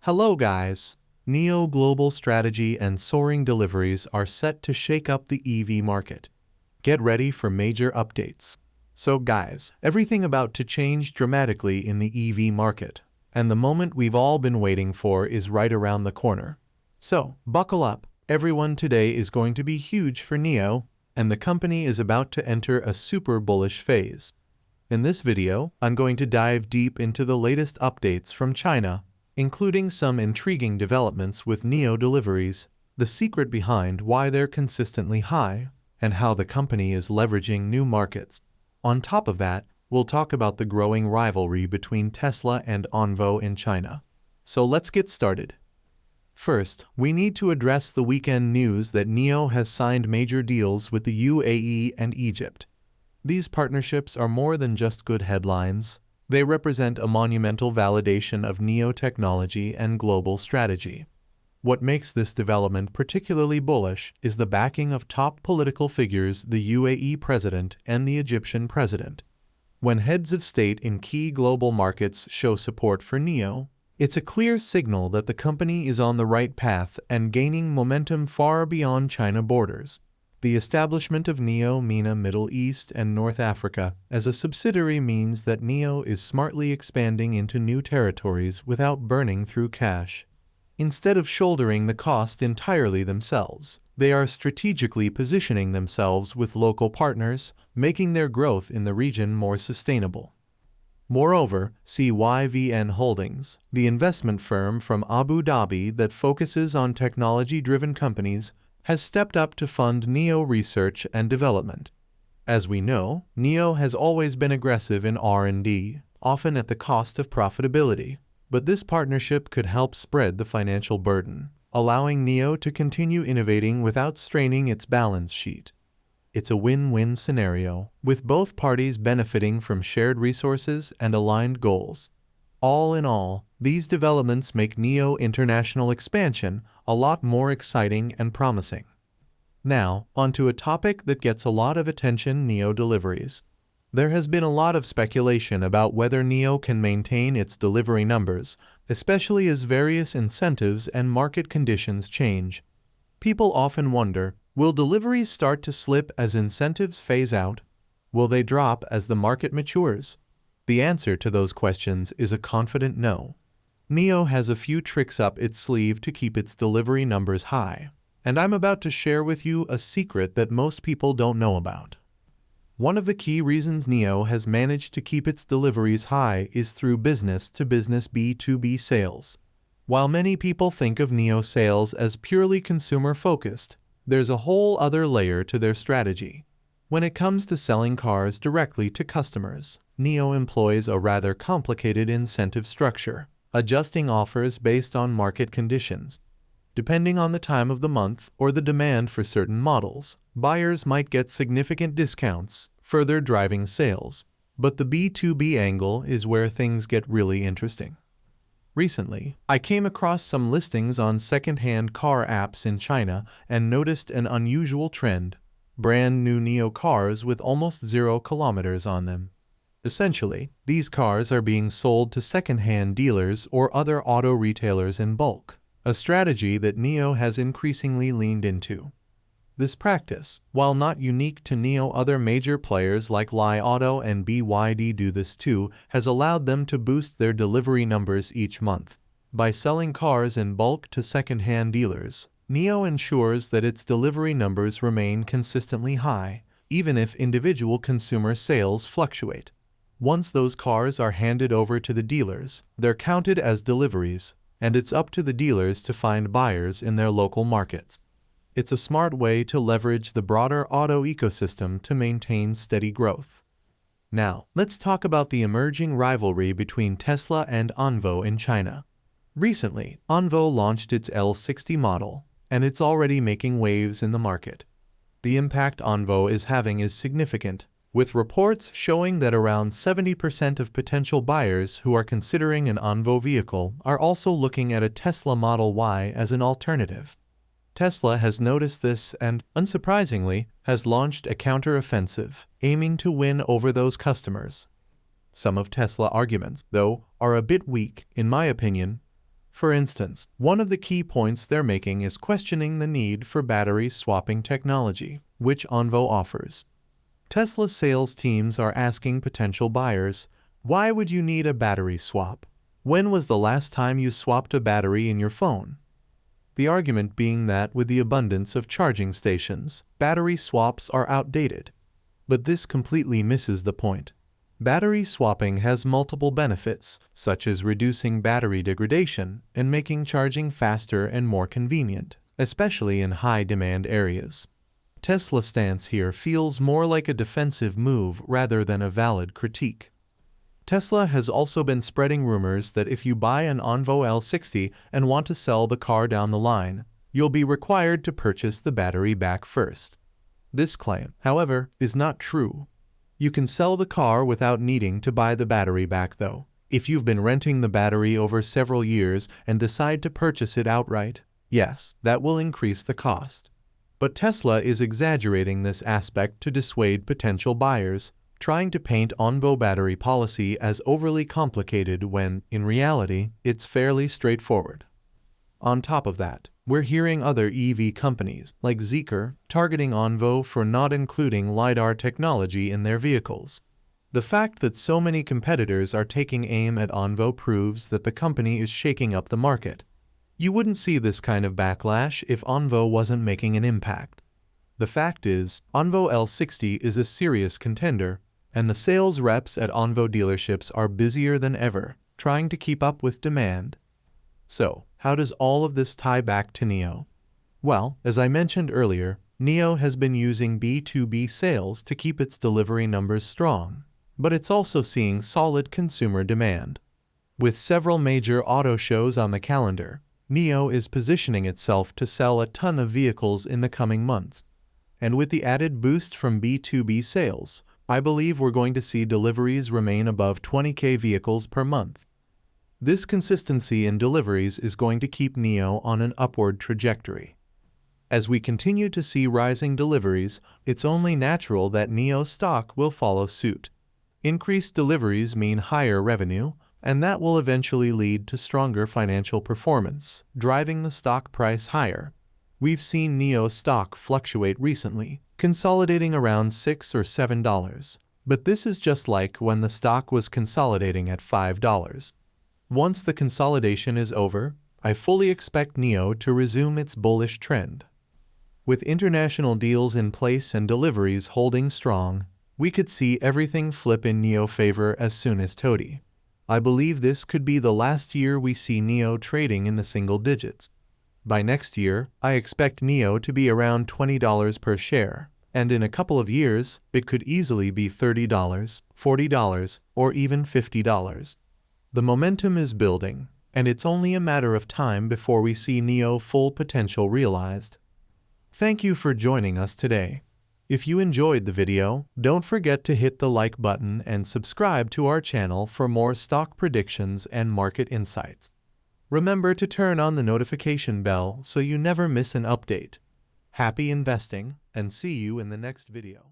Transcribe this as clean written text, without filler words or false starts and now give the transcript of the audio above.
Hello guys! NIO global strategy and soaring deliveries are set to shake up the EV market. Get ready for major updates. So guys, everything about to change dramatically in the EV market, and the moment we've all been waiting for is right around the corner. So, buckle up, everyone, today is going to be huge for NIO, and the company is about to enter a super bullish phase. In this video, I'm going to dive deep into the latest updates from China, including some intriguing developments with NIO Deliveries, the secret behind why they're consistently high, and how the company is leveraging new markets. On top of that, we'll talk about the growing rivalry between Tesla and ONVO in China. So let's get started. First, we need to address the weekend news that NIO has signed major deals with the UAE and Egypt. These partnerships are more than just good headlines. They represent a monumental validation of NIO technology and global strategy. What makes this development particularly bullish is the backing of top political figures, the UAE president and the Egyptian president. When heads of state in key global markets show support for NIO, it's a clear signal that the company is on the right path and gaining momentum far beyond China borders. The establishment of NIO MENA Middle East and North Africa as a subsidiary means that NIO is smartly expanding into new territories without burning through cash. Instead of shouldering the cost entirely themselves, they are strategically positioning themselves with local partners, making their growth in the region more sustainable. Moreover, CYVN Holdings, the investment firm from Abu Dhabi that focuses on technology-driven companies, has stepped up to fund NIO research and development. As we know, NIO has always been aggressive in R&D, often at the cost of profitability, but this partnership could help spread the financial burden, allowing NIO to continue innovating without straining its balance sheet. It's a win-win scenario, with both parties benefiting from shared resources and aligned goals. All in all, these developments make NIO international expansion a lot more exciting and promising. Now, onto a topic that gets a lot of attention: NIO Deliveries. There has been a lot of speculation about whether NIO can maintain its delivery numbers, especially as various incentives and market conditions change. People often wonder, will deliveries start to slip as incentives phase out? Will they drop as the market matures? The answer to those questions is a confident no. NIO has a few tricks up its sleeve to keep its delivery numbers high, and I'm about to share with you a secret that most people don't know about. One of the key reasons NIO has managed to keep its deliveries high is through business-to-business B2B sales. While many people think of NIO sales as purely consumer-focused, there's a whole other layer to their strategy. When it comes to selling cars directly to customers, NIO employs a rather complicated incentive structure, adjusting offers based on market conditions. Depending on the time of the month or the demand for certain models, buyers might get significant discounts, further driving sales. But the B2B angle is where things get really interesting. Recently, I came across some listings on second-hand car apps in China and noticed an unusual trend: brand new NIO cars with almost 0 kilometers on them. Essentially, these cars are being sold to second-hand dealers or other auto retailers in bulk, a strategy that NIO has increasingly leaned into. This practice, while not unique to NIO, other major players like Li Auto and BYD do this too, has allowed them to boost their delivery numbers each month. By selling cars in bulk to second-hand dealers, NIO ensures that its delivery numbers remain consistently high, even if individual consumer sales fluctuate. Once those cars are handed over to the dealers, they're counted as deliveries, and it's up to the dealers to find buyers in their local markets. It's a smart way to leverage the broader auto ecosystem to maintain steady growth. Now, let's talk about the emerging rivalry between Tesla and ONVO in China. Recently, ONVO launched its L60 model, and it's already making waves in the market. The impact ONVO is having is significant, with reports showing that around 70% of potential buyers who are considering an ONVO vehicle are also looking at a Tesla Model Y as an alternative. Tesla has noticed this and, unsurprisingly, has launched a counter-offensive, aiming to win over those customers. Some of Tesla's arguments, though, are a bit weak, in my opinion. For instance, one of the key points they're making is questioning the need for battery swapping technology, which ONVO offers. Tesla sales teams are asking potential buyers, why would you need a battery swap? When was the last time you swapped a battery in your phone? The argument being that with the abundance of charging stations, battery swaps are outdated. But this completely misses the point. Battery swapping has multiple benefits, such as reducing battery degradation and making charging faster and more convenient, especially in high-demand areas. Tesla's stance here feels more like a defensive move rather than a valid critique. Tesla has also been spreading rumors that if you buy an ONVO L60 and want to sell the car down the line, you'll be required to purchase the battery back first. This claim, however, is not true. You can sell the car without needing to buy the battery back though. If you've been renting the battery over several years and decide to purchase it outright, yes, that will increase the cost. But Tesla is exaggerating this aspect to dissuade potential buyers, trying to paint ONVO battery policy as overly complicated when, in reality, it's fairly straightforward. On top of that, we're hearing other EV companies, like Zeekr, targeting ONVO for not including LiDAR technology in their vehicles. The fact that so many competitors are taking aim at ONVO proves that the company is shaking up the market. You wouldn't see this kind of backlash if ONVO wasn't making an impact. The fact is, ONVO L60 is a serious contender, and the sales reps at ONVO dealerships are busier than ever, trying to keep up with demand. So, how does all of this tie back to NIO? Well, as I mentioned earlier, NIO has been using B2B sales to keep its delivery numbers strong, but it's also seeing solid consumer demand. With several major auto shows on the calendar, NIO is positioning itself to sell a ton of vehicles in the coming months. And with the added boost from B2B sales, I believe we're going to see deliveries remain above 20,000 vehicles per month. This consistency in deliveries is going to keep NIO on an upward trajectory. As we continue to see rising deliveries, it's only natural that NIO stock will follow suit. Increased deliveries mean higher revenue, and that will eventually lead to stronger financial performance, driving the stock price higher. We've seen NIO stock fluctuate recently, consolidating around $6 or $7, but this is just like when the stock was consolidating at $5. Once the consolidation is over, I fully expect NIO to resume its bullish trend. With international deals in place and deliveries holding strong, we could see everything flip in NIO favor as soon as Todi. I believe this could be the last year we see NIO trading in the single digits. By next year, I expect NIO to be around $20 per share, and in a couple of years, it could easily be $30, $40, or even $50. The momentum is building, and it's only a matter of time before we see NIO full potential realized. Thank you for joining us today. If you enjoyed the video, don't forget to hit the like button and subscribe to our channel for more stock predictions and market insights. Remember to turn on the notification bell so you never miss an update. Happy investing, and see you in the next video.